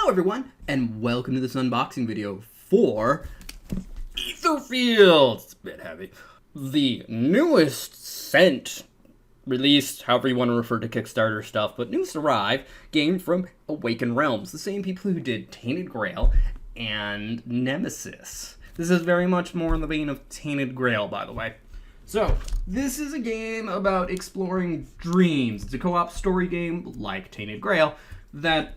Hello everyone, and welcome to this unboxing video for Eitherfields. It's a bit heavy. The newest sent, released, however you want to refer to Kickstarter stuff, but newest arrive game from Awaken Realms, the same people who did Tainted Grail and Nemesis. This is very much more in the vein of Tainted Grail, by the way. So, this is a game about exploring dreams. It's a co-op story game, like Tainted Grail, that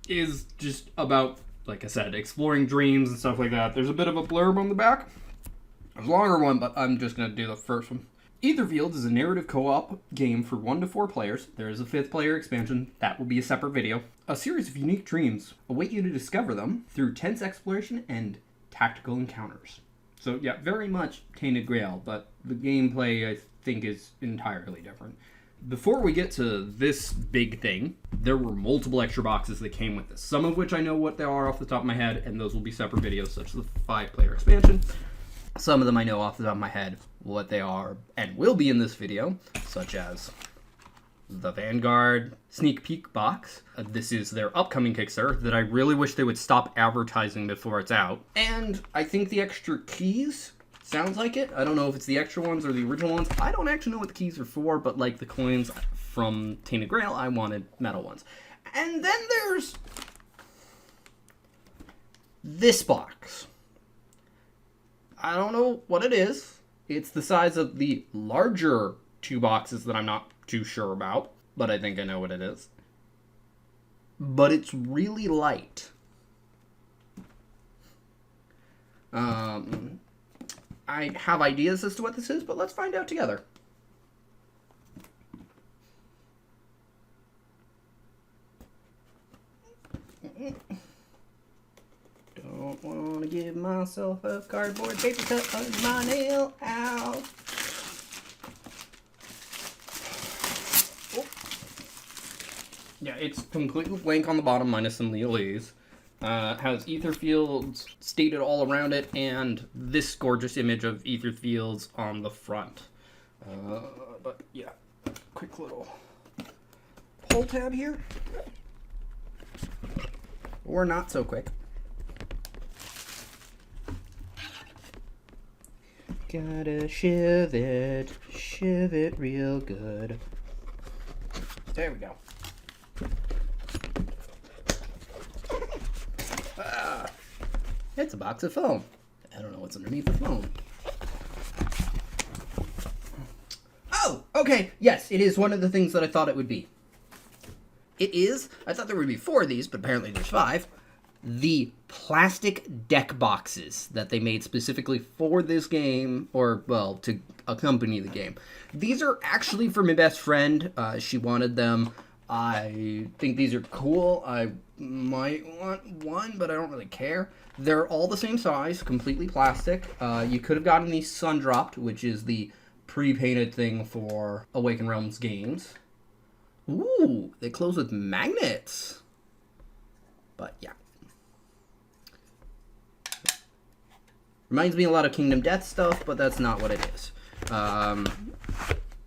is just about, like I said, exploring dreams and stuff like that. There's a bit of a blurb on the back. There's a longer one, but I'm just going to do the first one. Eitherfields is a narrative co-op game for 1 to 4 players. There is a 5th player expansion. That will be a separate video. A series of unique dreams await you to discover them through tense exploration and tactical encounters. So yeah, very much Tainted Grail, but the gameplay I think is entirely different. Before we get to this big thing, there were multiple extra boxes that came with this. Some of which I know what they are off the top of my head, and those will be separate videos, such as the 5-player expansion. Some of them I know off the top of my head what they are and will be in this video, such as the Vanguard sneak peek box. This is their upcoming Kickstarter that I really wish they would stop advertising before it's out. And I think the extra keys sounds like it. I don't know if it's the extra ones or the original ones. I don't actually know what the keys are for, but like the coins from Tainted Grail, I wanted metal ones. And then there's this box. I don't know what it is. It's the size of the larger 2 boxes that I'm not too sure about, but I think I know what it is. But it's really light. I have ideas as to what this is, but let's find out together. Don't want to give myself a cardboard paper cut under my nail. Ow. Oh. Yeah, it's completely blank on the bottom, minus some legalese. Has Eitherfields stated all around it, and this gorgeous image of Eitherfields on the front. But yeah, quick little pull tab here. Or not so quick. Gotta shiv it real good. There we go. It's a box of foam. I don't know what's underneath the foam. Oh, okay. Yes, it is one of the things that I thought it would be. It is. I thought there would be 4 of these, but apparently there's 5. The plastic deck boxes that they made specifically for this game, or, well, to accompany the game. These are actually for my best friend. She wanted them. I think these are cool. I might want one, but I don't really care. They're all the same size, completely plastic. You could have gotten these Sun-Dropped, which is the pre-painted thing for Awaken Realms games. Ooh, they close with magnets. But yeah. Reminds me a lot of Kingdom Death stuff, but that's not what it is.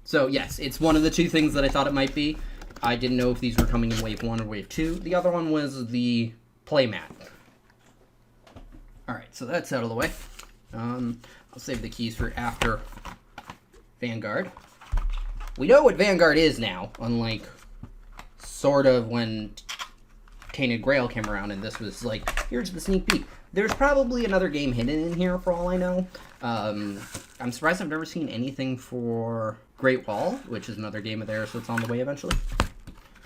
So yes, it's one of the 2 things that I thought it might be. I didn't know if these were coming in Wave 1 or Wave 2. The other one was the playmat. Alright, so that's out of the way. I'll save the keys for after Vanguard. We know what Vanguard is now, unlike sort of when Tainted Grail came around and this was like, here's the sneak peek. There's probably another game hidden in here for all I know. I'm surprised I've never seen anything for Great Wall, which is another game of theirs that's on the way eventually.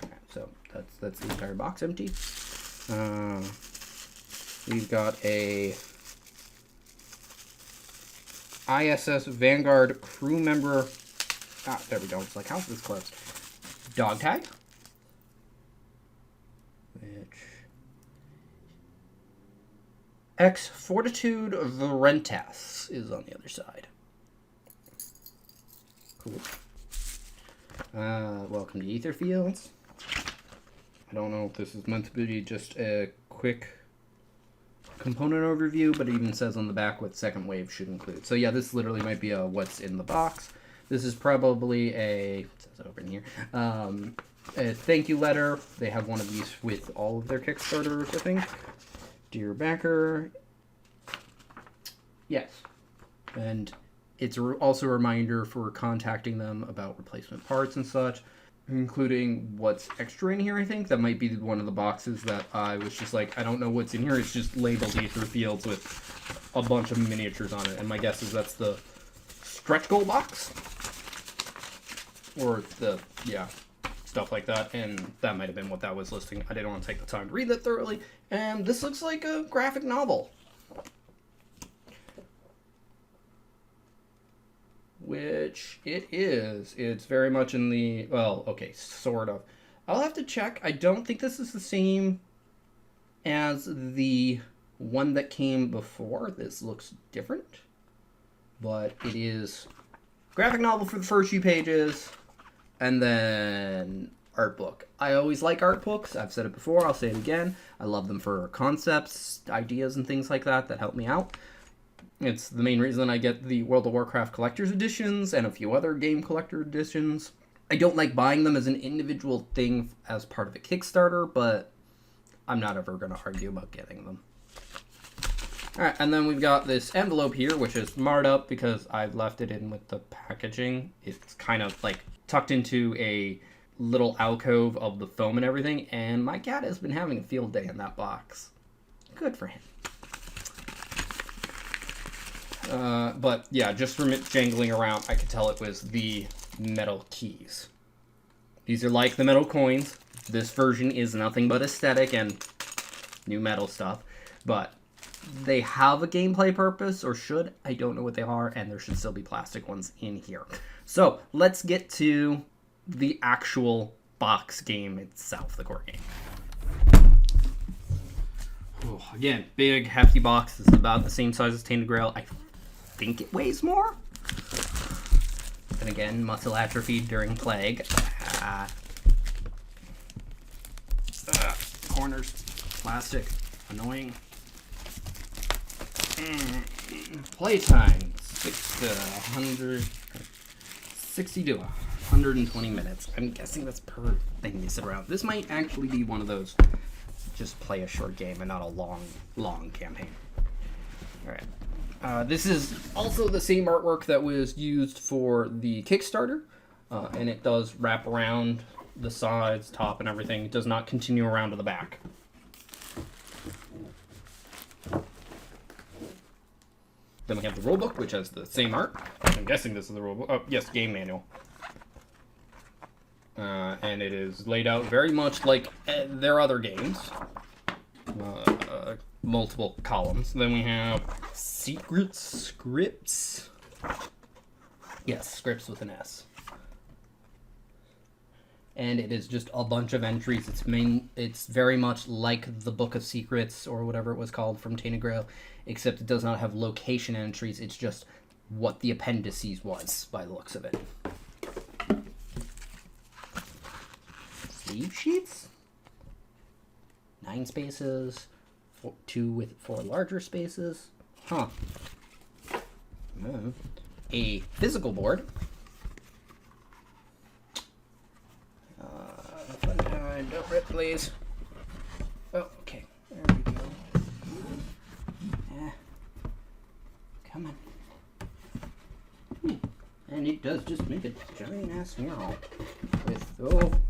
Right, so that's the entire box empty. We've got a ISS Vanguard crew member. Ah, there we go. It's like, how's this closed? Dog tag. Which X Fortitude Verentes is on the other side. Cool. Welcome to Eitherfields. I don't know if this is meant to be just a quick component overview, but it even says on the back what second wave should include. So yeah, this literally might be a what's in the box. This is probably a, it says over in here, a thank you letter. They have one of these with all of their Kickstarters, I think. Dear backer. Yes. And it's also a reminder for contacting them about replacement parts and such, including what's extra in here, I think. That might be one of the boxes that I was just like, I don't know what's in here. It's just labeled Eitherfields with a bunch of miniatures on it. And my guess is that's the stretch goal box. Or the, yeah, stuff like that. And that might have been what that was listing. I didn't want to take the time to read that thoroughly. And this looks like a graphic novel. Which it is. It's very much in the, well, okay, sort of. I'll have to check. I don't think this is the same as the one that came before. This looks different. But it is graphic novel for the first few pages, and then art book. I always like art books. I've said it before. I'll say it again. I love them for concepts, ideas, and things like that help me out. It's the main reason I get the World of Warcraft collector's editions and a few other game collector editions. I don't like buying them as an individual thing as part of a Kickstarter, but I'm not ever going to argue about getting them. Alright, and then we've got this envelope here, which is marred up because I left it in with the packaging. It's kind of like tucked into a little alcove of the foam and everything, and my cat has been having a field day in that box. Good for him. But yeah, just from it jangling around, I could tell it was the metal keys. These are like the metal coins. This version is nothing but aesthetic and new metal stuff, but they have a gameplay purpose, or should. I don't know what they are, and there should still be plastic ones in here. So let's get to the actual box game itself, the core game. Oh, again, big, hefty box. This is about the same size as Tainted Grail. I think it weighs more. And again, muscle atrophy during plague. Corners, plastic, annoying. Playtime, 60 to 120 minutes. I'm guessing that's per thing you sit around. This might actually be one of those, just play a short game and not a long campaign. Alright. This is also the same artwork that was used for the Kickstarter, and it does wrap around the sides, top, and everything. It does not continue around to the back. Then we have the rulebook, which has the same art. I'm guessing this is the rulebook. Oh, yes, game manual. And it is laid out very much like their other games. Multiple columns. Then we have secret scripts. Yes, scripts with an S. And it is just a bunch of entries. It's very much like the Book of Secrets or whatever it was called from Tainted Grail, except it does not have location entries. It's just what the appendices was by the looks of it. Sleeve sheets? 9 spaces, 2 with 4 larger spaces. Huh. A physical board. Don't rip, please. Oh, okay. There we go. Yeah. Come on. And it does just make a giant ass mural. With, don't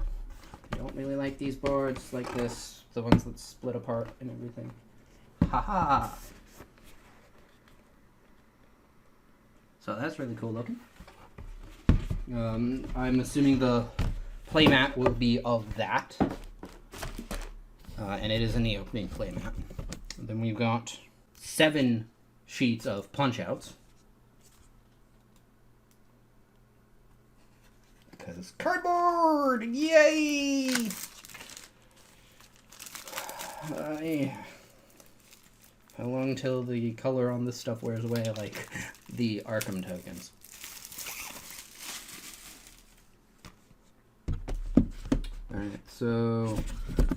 really like these boards like this. The ones that split apart and everything. Haha. So that's really cool looking. I'm assuming the playmat will be of that. And it is in the opening playmat. Then we've got 7 sheets of punch-outs. Because it's cardboard! Yay! How long till the color on this stuff wears away, like the Arkham tokens? Alright, so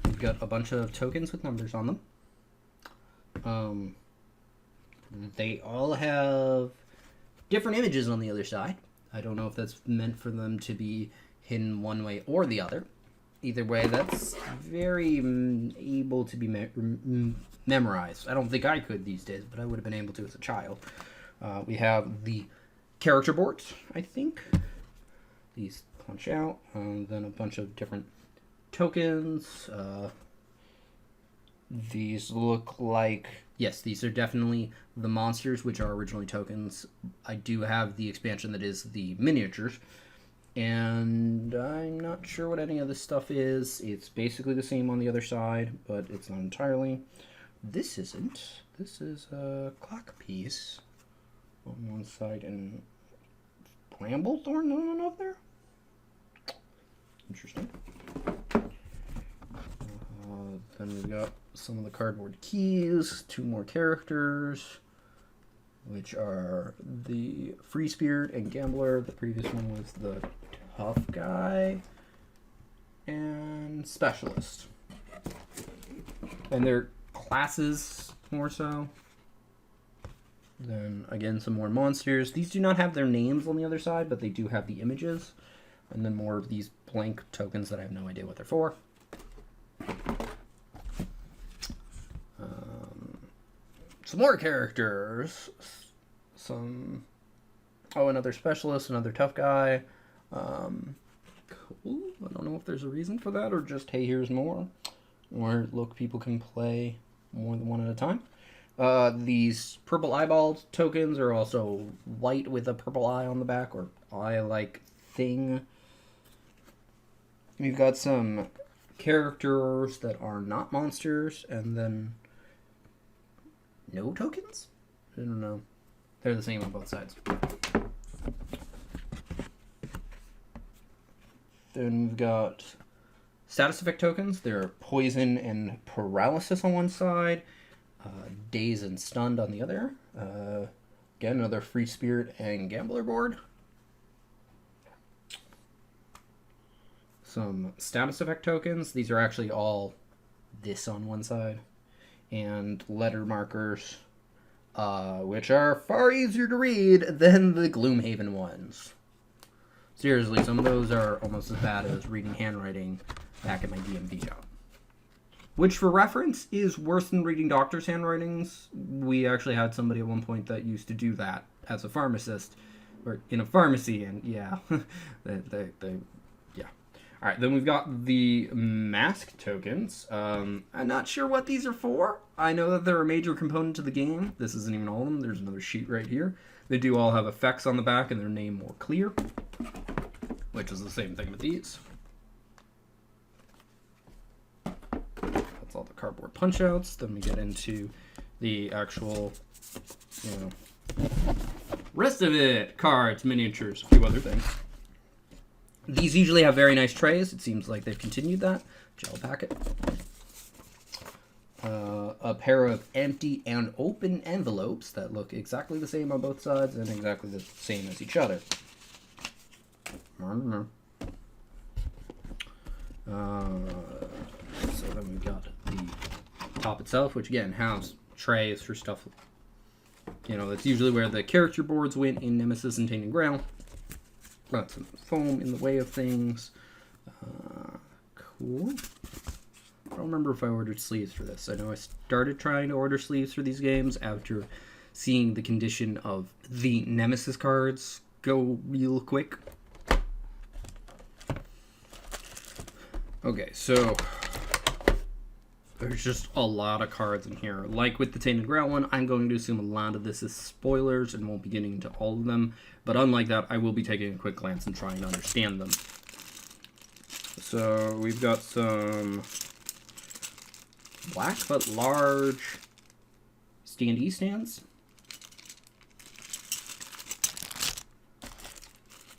we've got a bunch of tokens with numbers on them. They all have different images on the other side. I don't know if that's meant for them to be hidden one way or the other. Either way, that's very able to be memorized. I don't think I could these days, but I would have been able to as a child. We have the character boards, I think. These punch out. Then a bunch of different tokens. These look like... Yes, these are definitely the monsters, which are originally tokens. I do have the expansion that is the miniatures. And I'm not sure what any of this stuff is. It's basically the same on the other side, but it's not entirely. This isn't. This is a clock piece on one side and Bramblethorn on another. Interesting. Then we've got some of the cardboard keys, 2 more characters, which are the Free Spirit and Gambler. The previous one was the Tough Guy and Specialist. And their classes more so. Then again, some more monsters. These do not have their names on the other side, but they do have the images. And then more of these blank tokens that I have no idea what they're for. Some more characters. Another Specialist, another Tough Guy. Cool. I don't know if there's a reason for that or just, hey, here's more. Or, look, people can play more than one at a time. These purple eyeball tokens are also white with a purple eye on the back, or eye-like thing. We've got some characters that are not monsters, and then no tokens? I don't know. They're the same on both sides. Then we've got status effect tokens. They're poison and paralysis on one side, daze and stunned on the other. Again, another Free Spirit and Gambler board. Some status effect tokens. These are actually all this on one side. And letter markers, which are far easier to read than the Gloomhaven ones. Seriously, some of those are almost as bad as reading handwriting back at my DMV job. Which, for reference, is worse than reading doctors' handwritings. We actually had somebody at one point that used to do that as a pharmacist, or in a pharmacy, and yeah, yeah. All right, then we've got the mask tokens. I'm not sure what these are for. I know that they're a major component to the game. This isn't even all of them. There's another sheet right here. They do all have effects on the back and their name more clear, which is the same thing with these. That's all the cardboard punch-outs. Then we get into the actual, rest of it. Cards, miniatures, a few other things. These usually have very nice trays. It seems like they've continued that. Gel packet. A pair of empty and open envelopes that look exactly the same on both sides and exactly the same as each other. So then we've got the top itself, which again has trays for stuff. That's usually where the character boards went in Nemesis and Tainted Grail. Got some foam in the way of things. Cool. I don't remember if I ordered sleeves for this. I know I started trying to order sleeves for these games after seeing the condition of the Nemesis cards go real quick. Okay, so there's just a lot of cards in here. Like with the Tainted Grail one, I'm going to assume a lot of this is spoilers and won't be getting into all of them. But unlike that, I will be taking a quick glance and trying to understand them. So we've got some black but large standee stands.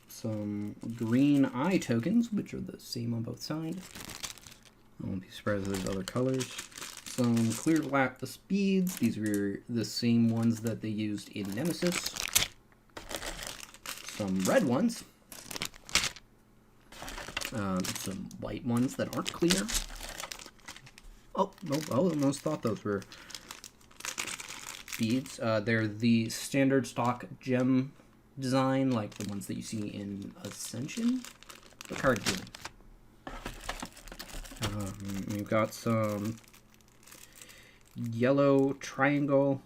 Some green eye tokens, which are the same on both sides. I won't be surprised if there's other colors. Some clear black speeds. These are the same ones that they used in Nemesis. Some red ones. Some white ones that aren't clear. Oh, no, I almost thought those were beads. They're the standard stock gem design, like the ones that you see in Ascension. The card game. We've got some yellow triangle,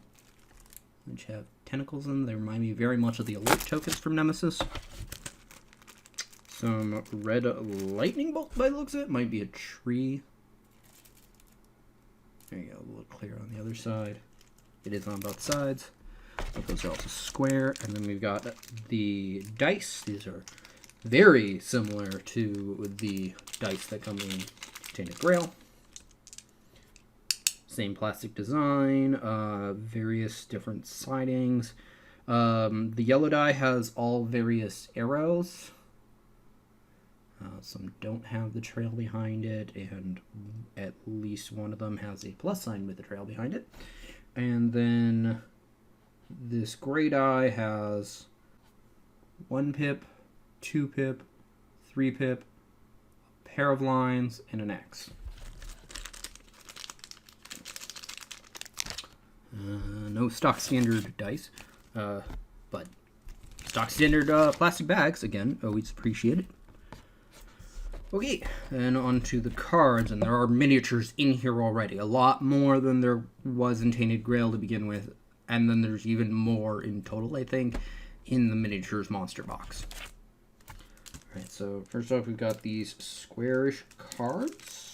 which have tentacles in them. They remind me very much of the alert tokens from Nemesis. Some red lightning bolt by the looks of it. Might be a tree. There you go, a little clear on the other side. It is on both sides. But those are also square. And then we've got the dice. These are very similar to the dice that come in Tainted Grail. Same plastic design, various different sidings. The yellow die has all various arrows. Some don't have the trail behind it, and at least one of them has a plus sign with the trail behind it. And then this gray die has 1 pip, 2 pip, 3 pip, a pair of lines, and an X. No stock standard dice, but stock standard plastic bags, again, always appreciated. Okay, and on to the cards, and there are miniatures in here already. A lot more than there was in Tainted Grail to begin with, and then there's even more in total, I think, in the miniatures monster box. Alright, so first off, we've got these squarish cards.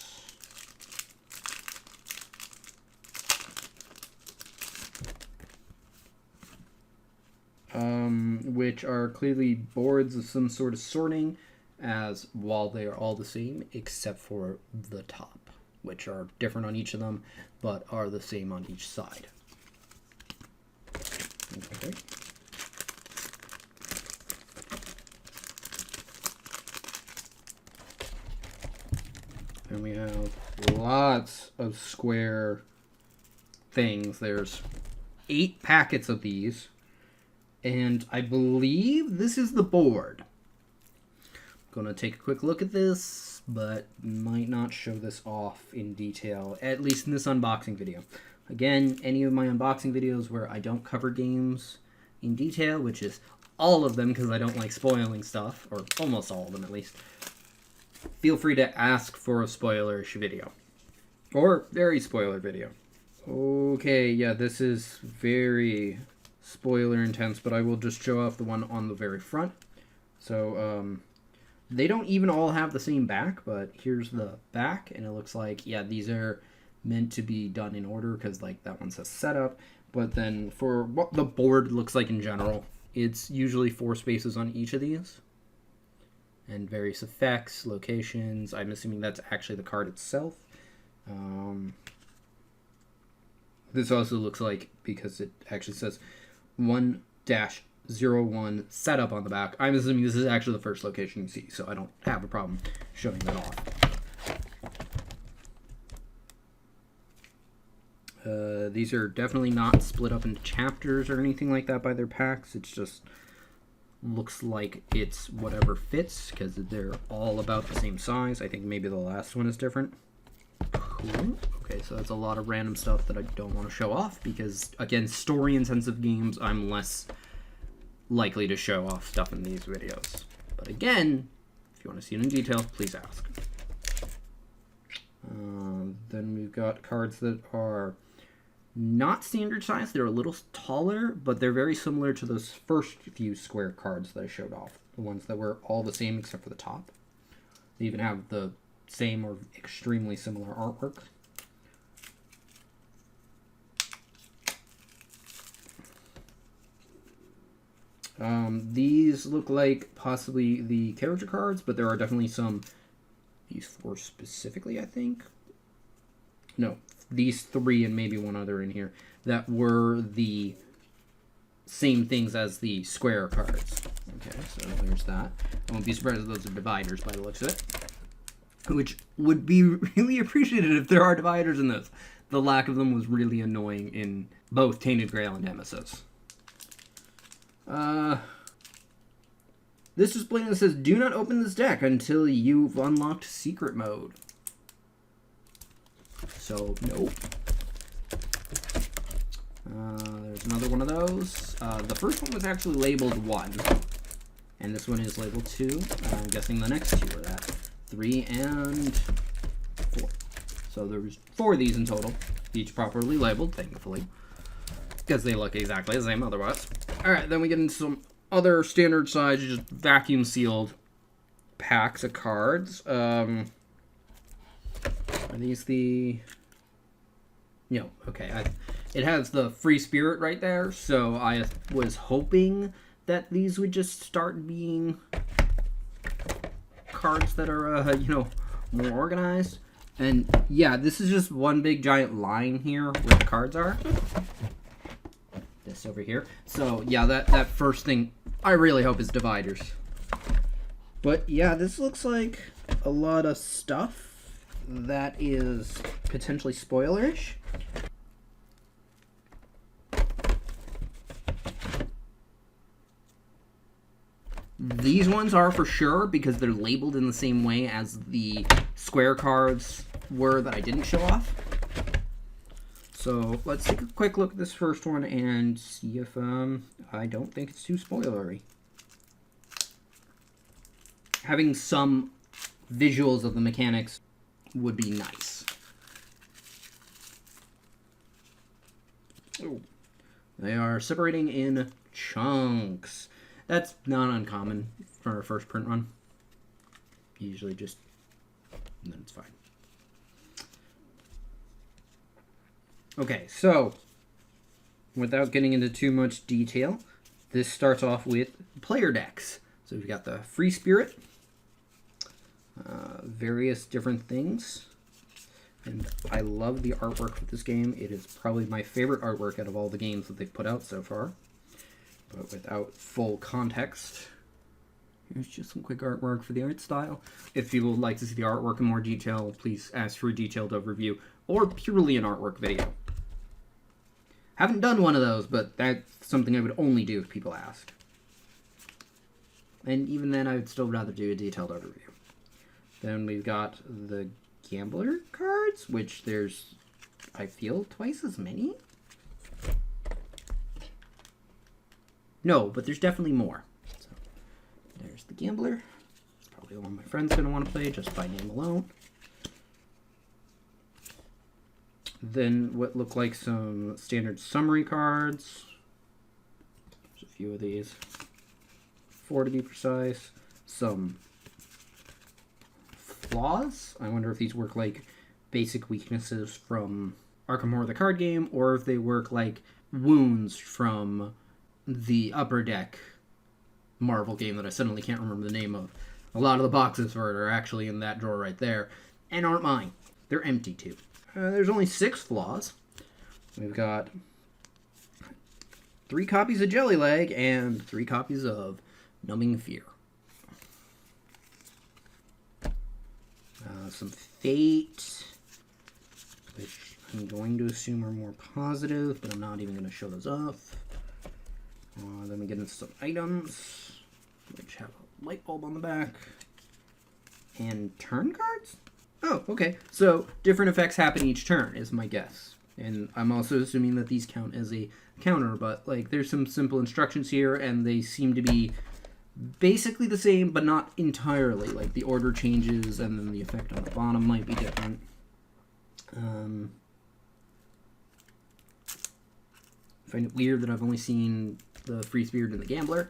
Which are clearly boards of some sort of sorting, as while they are all the same, except for the top, which are different on each of them, but are the same on each side. Okay. And we have lots of square things. There's 8 packets of these. And I believe this is the board. I'm going to take a quick look at this, but might not show this off in detail, at least in this unboxing video. Again, any of my unboxing videos where I don't cover games in detail, which is all of them because I don't like spoiling stuff, or almost all of them at least, feel free to ask for a spoilerish video. Or very spoiler video. Okay, yeah, this is very spoiler intense, but I will just show off the one on the very front. So, they don't even all have the same back, but here's the back, and it looks like, yeah, these are meant to be done in order, because, like, that one says setup, but then for what the board looks like in general, it's usually 4 spaces on each of these, and various effects, locations. I'm assuming that's actually the card itself. This also looks like, because it actually says 1-01 setup on the back, I'm assuming this is actually the first location you see, so I don't have a problem showing that off. These are definitely not split up into chapters or anything like that by their packs. It's just looks like it's whatever fits, because they're all about the same size. I think maybe the last one is different. Cool. Okay, so that's a lot of random stuff that I don't want to show off because, again, story-intensive games, I'm less likely to show off stuff in these videos. But again, if you want to see it in detail, please ask. Then we've got cards that are not standard size. They're a little taller, but they're very similar to those first few square cards that I showed off. The ones that were all the same except for the top. They even have the same or extremely similar artwork. These look like possibly the character cards, but there are definitely some, these 4 specifically, I think. No, these 3 and maybe one other in here that were the same things as the square cards. Okay, so there's that. I won't be surprised if those are dividers by the looks of it. Which would be really appreciated if there are dividers in this. The lack of them was really annoying in both Tainted Grail and Nemesis. This display that says, do not open this deck until you've unlocked secret mode. So, nope. There's another one of those. The first one was actually labeled 1. And this one is labeled 2. I'm guessing the next 2 are that. 3 and 4. So there's 4 of these in total, each properly labeled, thankfully, because they look exactly the same otherwise. Alright, then we get into some other standard size, just vacuum sealed packs of cards. Are these the... No, okay. It has the free spirit right there, so I was hoping that these would just start being cards that are, more organized. And yeah, this is just one big giant line here where the cards are. This over here. So yeah, that first thing I really hope is dividers. But yeah, this looks like a lot of stuff that is potentially spoilerish. These ones are for sure because they're labeled in the same way as the square cards were that I didn't show off. So let's take a quick look at this first one and see if I don't think it's too spoilery. Having some visuals of the mechanics would be nice. Oh. They are separating in chunks. That's not uncommon for a first print run. Usually just, and then it's fine. Okay, so, without getting into too much detail, this starts off with player decks. So we've got the Free Spirit, various different things, and I love the artwork for this game. It is probably my favorite artwork out of all the games that they've put out so far. But without full context, here's just some quick artwork for the art style. If people would like to see the artwork in more detail, please ask for a detailed overview or purely an artwork video. Haven't done one of those, but that's something I would only do if people ask. And even then, I would still rather do a detailed overview. Then we've got the Gambler cards, which there's, I feel, twice as many. No, but there's definitely more. So, there's the Gambler. It's probably the one my friend's going to want to play just by name alone. Then what look like some standard summary cards. There's a few of these. 4 to be precise. Some flaws. I wonder if these work like basic weaknesses from Arkham Horror the card game, or if they work like wounds from the Upper Deck Marvel game that I suddenly can't remember the name of. A lot of the boxes for it are actually in that drawer right there, and aren't mine. They're empty too. There's only 6 flaws. We've got 3 copies of Jelly Leg and 3 copies of Numbing Fear. Some Fate, which I'm going to assume are more positive, but I'm not even going to show those off. Then we get into some items, which have a light bulb on the back. And turn cards? Oh, okay. So, different effects happen each turn, is my guess. And I'm also assuming that these count as a counter, but, like, there's some simple instructions here, and they seem to be basically the same, but not entirely. Like, the order changes, and then the effect on the bottom might be different. I find it weird that I've only seen the Free Spirit and the Gambler.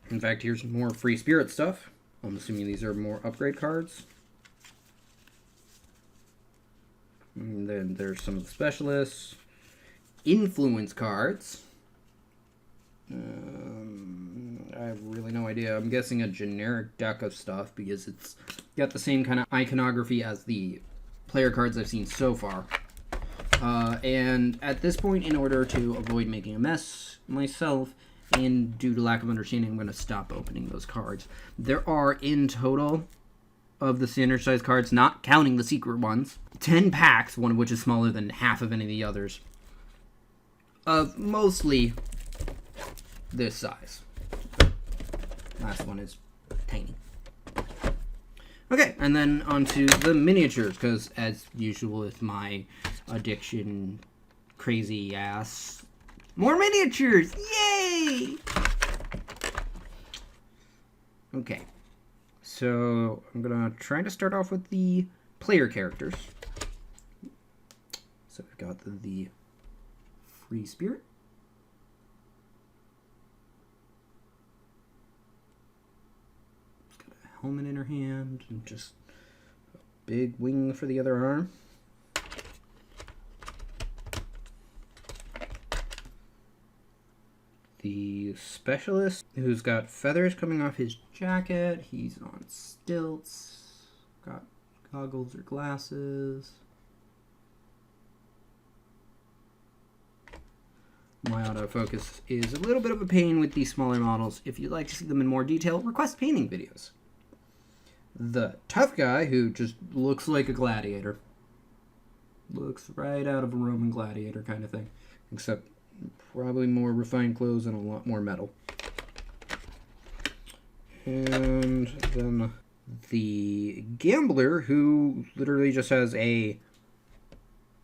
In fact, here's more Free Spirit stuff. I'm assuming these are more upgrade cards. And then there's some of the specialists. Influence cards. I have really no idea. I'm guessing a generic deck of stuff because it's got the same kind of iconography as the player cards I've seen so far. And at this point, in order to avoid making a mess myself, and due to lack of understanding, I'm going to stop opening those cards. There are, in total, of the standard size cards, not counting the secret ones, 10 packs, one of which is smaller than half of any of the others, of mostly this size. Last one is tiny. Okay, and then onto the miniatures, because as usual with my addiction crazy ass, more miniatures! Yay! Okay, so I'm gonna try to start off with the player characters. So we've got the free spirit. She's got a helmet in her hand and just a big wing for the other arm. The specialist, who's got feathers coming off his jacket. He's on stilts. Got goggles or glasses. My autofocus is a little bit of a pain with these smaller models. If you'd like to see them in more detail, request painting videos. The tough guy, who just looks like a gladiator. Looks right out of a Roman gladiator kind of thing. Except probably more refined clothes and a lot more metal. And then the gambler, who literally just has a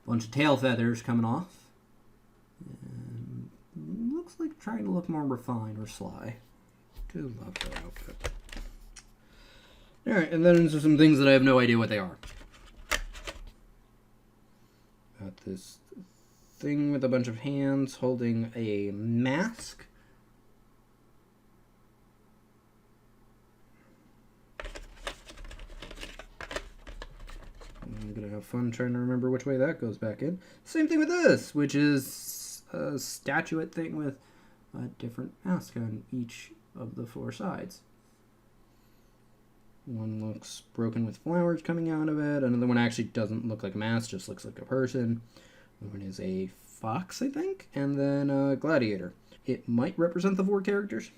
bunch of tail feathers coming off. And looks like trying to look more refined or sly. Do love her outfit. Alright, and then into some things that I have no idea what they are. Got this thing with a bunch of hands holding a mask. I'm gonna have fun trying to remember which way that goes back in. Same thing with this, which is a statuette thing with a different mask on each of the four sides. One looks broken with flowers coming out of it. Another one actually doesn't look like a mask, just looks like a person. One is a fox, I think, and then a gladiator. It might represent the four characters.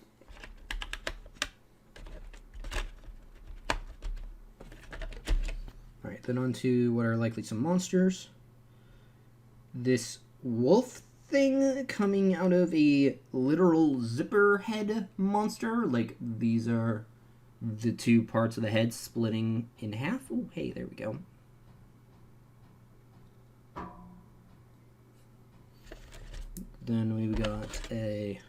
Alright, then on to what are likely some monsters. This wolf thing coming out of a literal zipper head monster. Like, these are the two parts of the head splitting in half. Oh, hey, there we go. Then we've got a,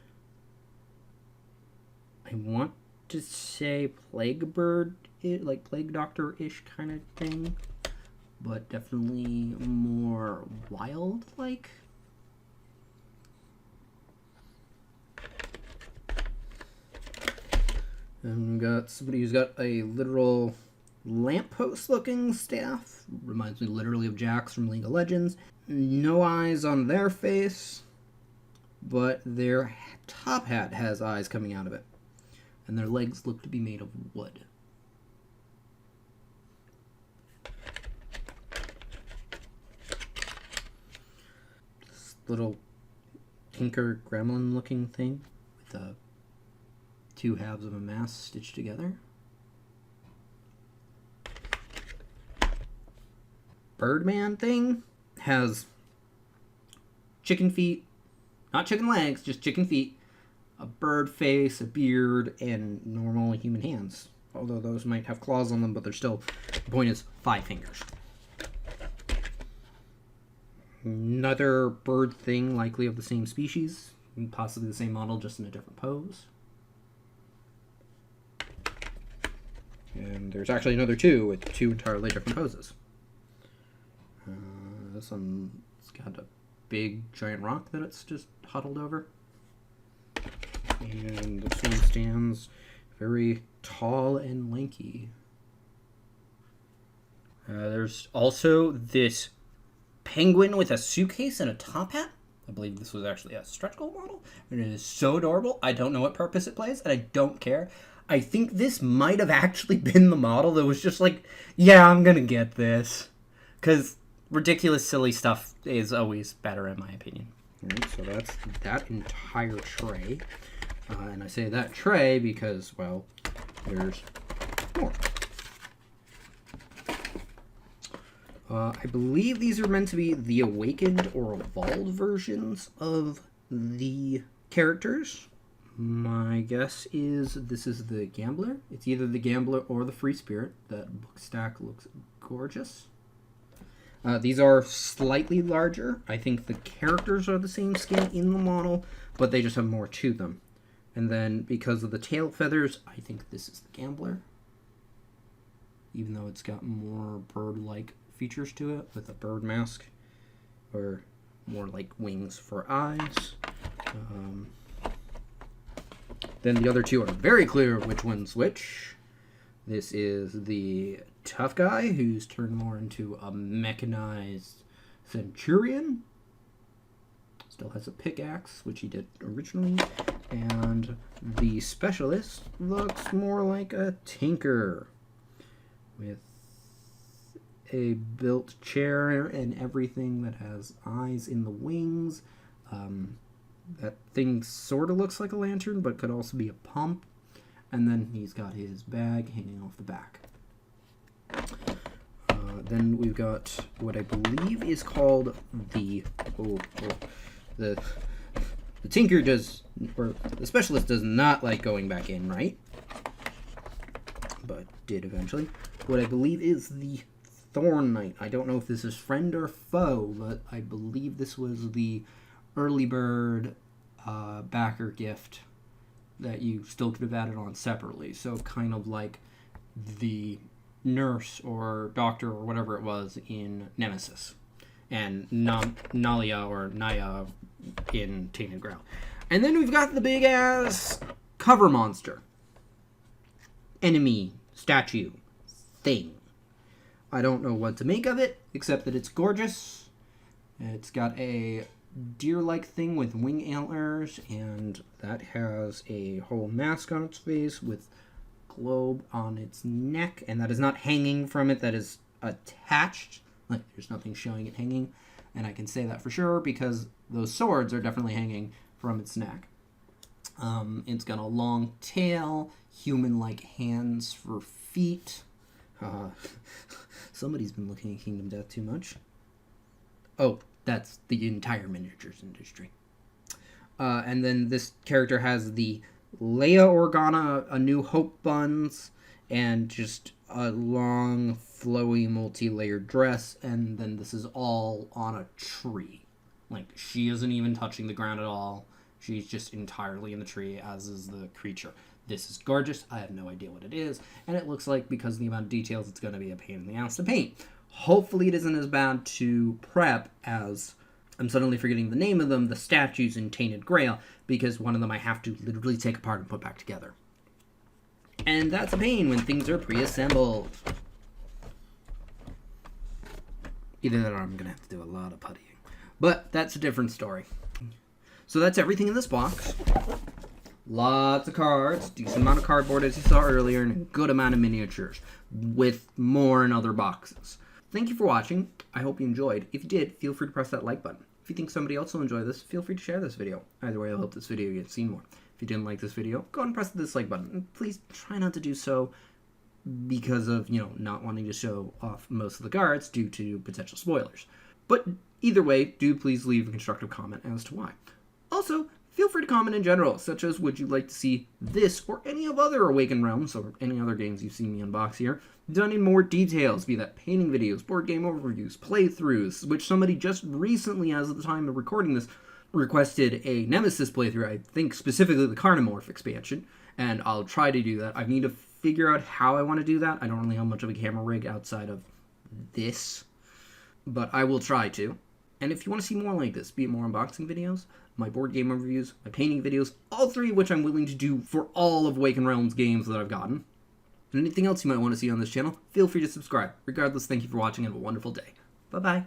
I want to say plague bird, like plague doctor-ish kind of thing, but definitely more wild-like. And we've got somebody who's got a literal lamppost-looking staff. Reminds me literally of Jax from League of Legends. No eyes on their face, but their top hat has eyes coming out of it. And their legs look to be made of wood. This little tinker gremlin looking thing with two halves of a mask stitched together. Birdman thing has chicken feet. Not chicken legs, just chicken feet, a bird face, a beard, and normal human hands. Although those might have claws on them, but they're still, the point is, 5 fingers. Another bird thing, likely of the same species, possibly the same model, just in a different pose. And there's actually another 2 with 2 entirely different poses. This one's got a big giant rock that it's just huddled over. And this one stands very tall and lanky. There's also this penguin with a suitcase and a top hat. I believe this was actually a stretch goal model. And it is so adorable. I don't know what purpose it plays, and I don't care. I think this might have actually been the model that was just like, yeah, I'm gonna get this. Because ridiculous, silly stuff is always better, in my opinion. Alright, so that's that entire tray. And I say that tray because, well, there's more. I believe these are meant to be the awakened or evolved versions of the characters. My guess is this is the gambler. It's either the gambler or the free spirit. That book stack looks gorgeous. These are slightly larger. I think the characters are the same scale in the model, but they just have more to them. And then because of the tail feathers, I think this is the Gambler. Even though it's got more bird-like features to it with a bird mask, or more like wings for eyes. Then the other two are very clear which one's which. This is the tough guy who's turned more into a mechanized centurion. Still has a pickaxe, which he did originally. And the specialist looks more like a tinker with a built chair and everything that has eyes in the wings. That thing sort of looks like a lantern, but could also be a pump. And then he's got his bag hanging off the back. Then we've got what I believe is called the tinker does, or the specialist does not like going back in, right? But did eventually. What I believe is the Thorn Knight. I don't know if this is friend or foe, but I believe this was the early bird backer gift that you still could have added on separately. So kind of like the nurse or doctor or whatever it was in Nemesis, and Nalia or Naya in Tainted Grail. And then we've got the big ass cover monster. Enemy, statue, thing. I don't know what to make of it, except that it's gorgeous. It's got a deer-like thing with wing antlers, and that has a whole mask on its face with globe on its neck, and that is not hanging from it, that is attached. Like, there's nothing showing it hanging, and I can say that for sure because those swords are definitely hanging from its neck. It's got a long tail, human-like hands for feet. Somebody's been looking at Kingdom Death too much. Oh, that's the entire miniatures industry. And then this character has the Leia Organa A New Hope buns, and just a long, flowy, multi-layered dress, and then this is all on a tree. Like, she isn't even touching the ground at all. She's just entirely in the tree, as is the creature. This is gorgeous. I have no idea what it is, and it looks like, because of the amount of details, it's going to be a pain in the ass to paint. Hopefully it isn't as bad to prep as, I'm suddenly forgetting the name of them, the statues in Tainted Grail, because one of them I have to literally take apart and put back together. And that's a pain when things are pre-assembled. Either that or I'm going to have to do a lot of puttying. But that's a different story. So that's everything in this box. Lots of cards, decent amount of cardboard as you saw earlier, and a good amount of miniatures, with more in other boxes. Thank you for watching. I hope you enjoyed. If you did, feel free to press that like button. If you think somebody else will enjoy this, feel free to share this video. Either way, I hope this video gets seen more. If you didn't like this video, go ahead and press the dislike button. And please try not to do so because of, not wanting to show off most of the cards due to potential spoilers. But either way, do please leave a constructive comment as to why. Also, feel free to comment in general, such as would you like to see this or any of other Awaken Realms or any other games you've seen me unbox here done in more details, be that painting videos, board game overviews, playthroughs, which somebody just recently, as of the time of recording this, requested a Nemesis playthrough, I think specifically the Carnomorph expansion, and I'll try to do that. I need to figure out how I want to do that. I don't really have much of a camera rig outside of this, but I will try to. And if you want to see more like this, be it more unboxing videos, my board game reviews, my painting videos, all three of which I'm willing to do for all of Awaken Realms games that I've gotten, and anything else you might want to see on this channel, feel free to subscribe. Regardless, thank you for watching and have a wonderful day. Bye-bye.